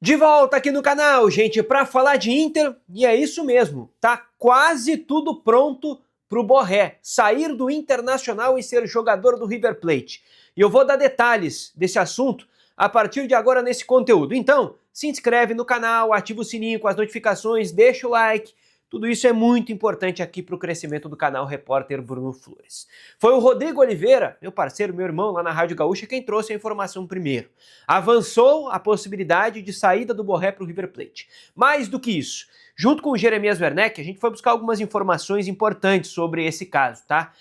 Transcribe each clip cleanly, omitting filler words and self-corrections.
De volta aqui no canal, gente, para falar de Inter, e é isso mesmo, tá quase tudo pronto pro Borré sair do Internacional e ser jogador do River Plate. E eu vou dar detalhes desse assunto a partir de agora nesse conteúdo. Então, se inscreve no canal, ativa o sininho com as notificações, deixa o like. Tudo isso é muito importante aqui para o crescimento do canal Repórter Bruno Flores. Foi o Rodrigo Oliveira, meu parceiro, meu irmão lá na Rádio Gaúcha, quem trouxe a informação primeiro. Avançou a possibilidade de saída do Borré para o River Plate. Mais do que isso, junto com o Jeremias Werneck, a gente foi buscar algumas informações importantes sobre esse caso, tá?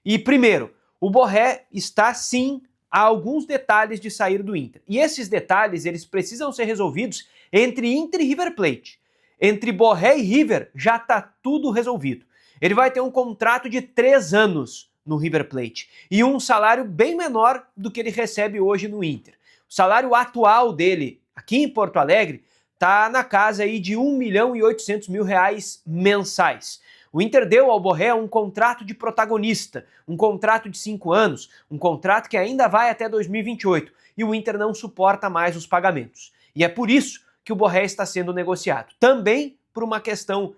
E primeiro, o Borré está sim a alguns detalhes de sair do Inter. E esses detalhes, eles precisam ser resolvidos entre Inter e River Plate. Entre Borré e River já está tudo resolvido. Ele vai ter um contrato de 3 anos no River Plate e um salário bem menor do que ele recebe hoje no Inter. O salário atual dele aqui em Porto Alegre está na casa aí de R$ 1.800.000 mensais. O Inter deu ao Borré um contrato de protagonista, um contrato de 5 anos, um contrato que ainda vai até 2028 e o Inter não suporta mais os pagamentos. E é por isso que o Borré está sendo negociado. Também por uma questão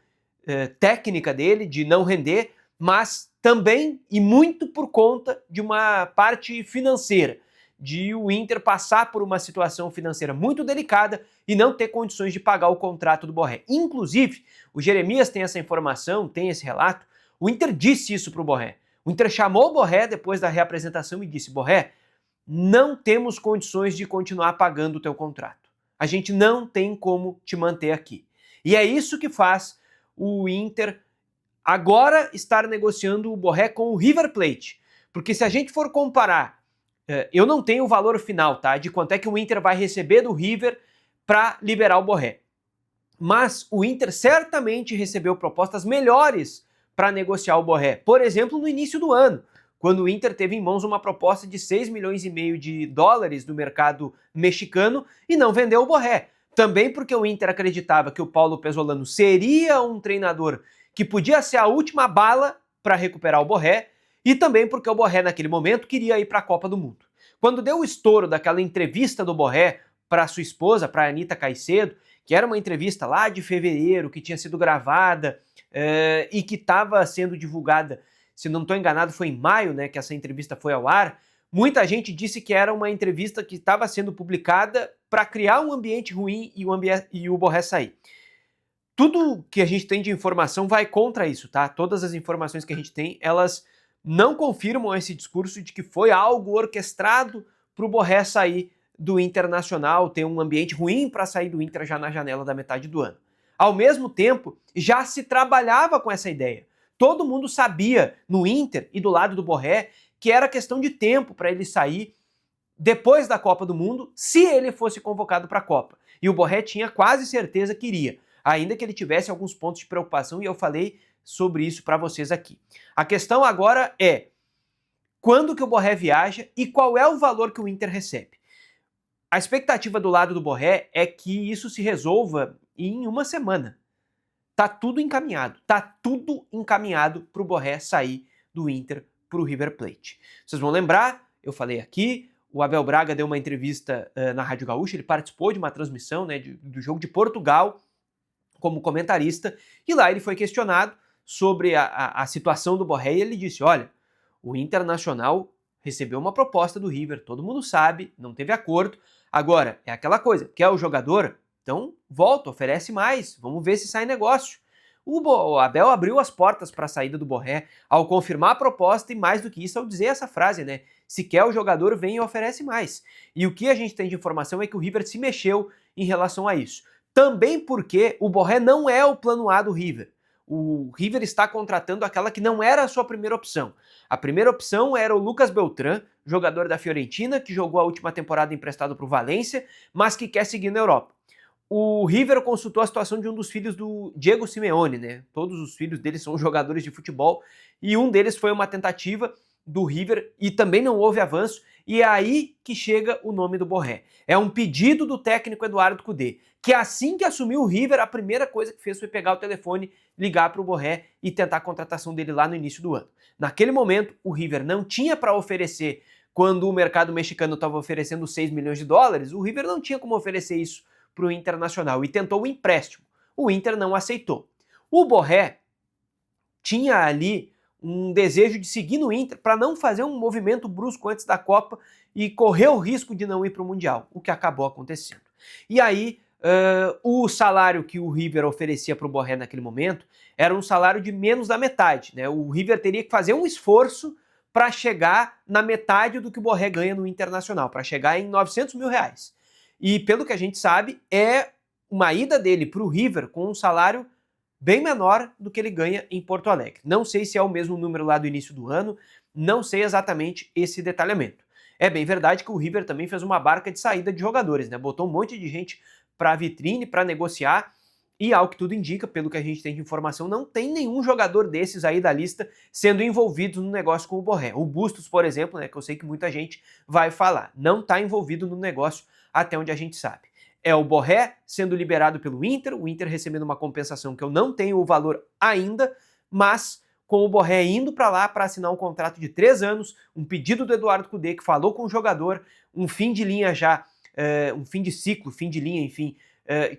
técnica dele, de não render, mas também e muito por conta de uma parte financeira, de o Inter passar por uma situação financeira muito delicada e não ter condições de pagar o contrato do Borré. Inclusive, o Jeremias tem essa informação, tem esse relato, o Inter disse isso para o Borré. O Inter chamou o Borré depois da reapresentação e disse: Borré, não temos condições de continuar pagando o teu contrato. A gente não tem como te manter aqui. E é isso que faz o Inter agora estar negociando o Borré com o River Plate. Porque se a gente for comparar, eu não tenho o valor final, tá? De quanto é que o Inter vai receber do River para liberar o Borré. Mas o Inter certamente recebeu propostas melhores para negociar o Borré. Por exemplo, no início do ano, quando o Inter teve em mãos uma proposta de 6,5 milhões de dólares do mercado mexicano e não vendeu o Borré. Também porque o Inter acreditava que o Paulo Pesolano seria um treinador que podia ser a última bala para recuperar o Borré, e também porque o Borré naquele momento queria ir para a Copa do Mundo. Quando deu o estouro daquela entrevista do Borré para sua esposa, para a Anitta Caicedo, que era uma entrevista lá de fevereiro, que tinha sido gravada e que estava sendo divulgada, se não estou enganado, foi em maio, né, que essa entrevista foi ao ar. Muita gente disse que era uma entrevista que estava sendo publicada para criar um ambiente ruim e o Borré sair. Tudo que a gente tem de informação vai contra isso, tá? Todas as informações que a gente tem, elas não confirmam esse discurso de que foi algo orquestrado para o Borré sair do Internacional, ter um ambiente ruim para sair do Inter já na janela da metade do ano. Ao mesmo tempo, já se trabalhava com essa ideia. Todo mundo sabia, no Inter e do lado do Borré, que era questão de tempo para ele sair depois da Copa do Mundo, se ele fosse convocado para a Copa. E o Borré tinha quase certeza que iria, ainda que ele tivesse alguns pontos de preocupação, e eu falei sobre isso para vocês aqui. A questão agora é quando que o Borré viaja e qual é o valor que o Inter recebe. A expectativa do lado do Borré é que isso se resolva em uma semana. Tá tudo encaminhado para o Borré sair do Inter para o River Plate. Vocês vão lembrar, eu falei aqui, o Abel Braga deu uma entrevista na Rádio Gaúcha, ele participou de uma transmissão, né, do jogo de Portugal como comentarista, e lá ele foi questionado sobre a situação do Borré e ele disse: olha, o Internacional recebeu uma proposta do River, todo mundo sabe, não teve acordo, agora é aquela coisa, quer o jogador? Então volta, oferece mais, vamos ver se sai negócio. O Abel abriu as portas para a saída do Borré ao confirmar a proposta e, mais do que isso, ao dizer essa frase, né? Se quer o jogador, vem e oferece mais. E o que a gente tem de informação é que o River se mexeu em relação a isso. Também porque o Borré não é o plano A do River. O River está contratando aquela que não era a sua primeira opção. A primeira opção era o Lucas Beltrán, jogador da Fiorentina, que jogou a última temporada emprestado para o Valência, mas que quer seguir na Europa. O River consultou a situação de um dos filhos do Diego Simeone, né? Todos os filhos dele são jogadores de futebol e um deles foi uma tentativa do River e também não houve avanço, e é aí que chega o nome do Borré. É um pedido do técnico Eduardo Cudê, que assim que assumiu o River, a primeira coisa que fez foi pegar o telefone, ligar para o Borré e tentar a contratação dele lá no início do ano. Naquele momento, o River não tinha para oferecer, quando o mercado mexicano estava oferecendo 6 milhões de dólares, o River não tinha como oferecer isso para o Internacional e tentou o empréstimo. O Inter não aceitou. O Borré tinha ali um desejo de seguir no Inter para não fazer um movimento brusco antes da Copa e correr o risco de não ir para o Mundial, o que acabou acontecendo. E aí, o salário que o River oferecia para o Borré naquele momento era um salário de menos da metade, né? O River teria que fazer um esforço para chegar na metade do que o Borré ganha no Internacional, para chegar em 900 mil reais. E pelo que a gente sabe, é uma ida dele para o River com um salário bem menor do que ele ganha em Porto Alegre. Não sei se é o mesmo número lá do início do ano, não sei exatamente esse detalhamento. É bem verdade que o River também fez uma barca de saída de jogadores, né? Botou um monte de gente para vitrine, para negociar, e ao que tudo indica, pelo que a gente tem de informação, não tem nenhum jogador desses aí da lista sendo envolvido no negócio com o Borré. O Bustos, por exemplo, né, que eu sei que muita gente vai falar, não está envolvido no negócio até onde a gente sabe. É o Borré sendo liberado pelo Inter, o Inter recebendo uma compensação que eu não tenho o valor ainda, mas com o Borré indo para lá para assinar um contrato de 3 anos, um pedido do Eduardo Cudê, que falou com o jogador, um fim de linha já, um fim de ciclo, fim de linha, enfim,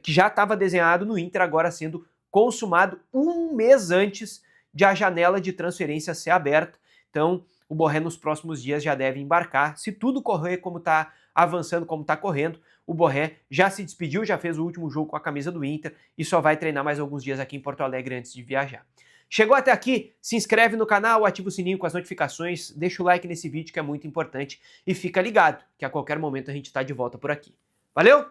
que já estava desenhado no Inter, agora sendo consumado um mês antes de a janela de transferência ser aberta. Então, o Borré nos próximos dias já deve embarcar. Se tudo correr como está avançando, como está correndo, o Borré já se despediu, já fez o último jogo com a camisa do Inter e só vai treinar mais alguns dias aqui em Porto Alegre antes de viajar. Chegou até aqui? Se inscreve no canal, ativa o sininho com as notificações, deixa o like nesse vídeo que é muito importante e fica ligado que a qualquer momento a gente está de volta por aqui. Valeu?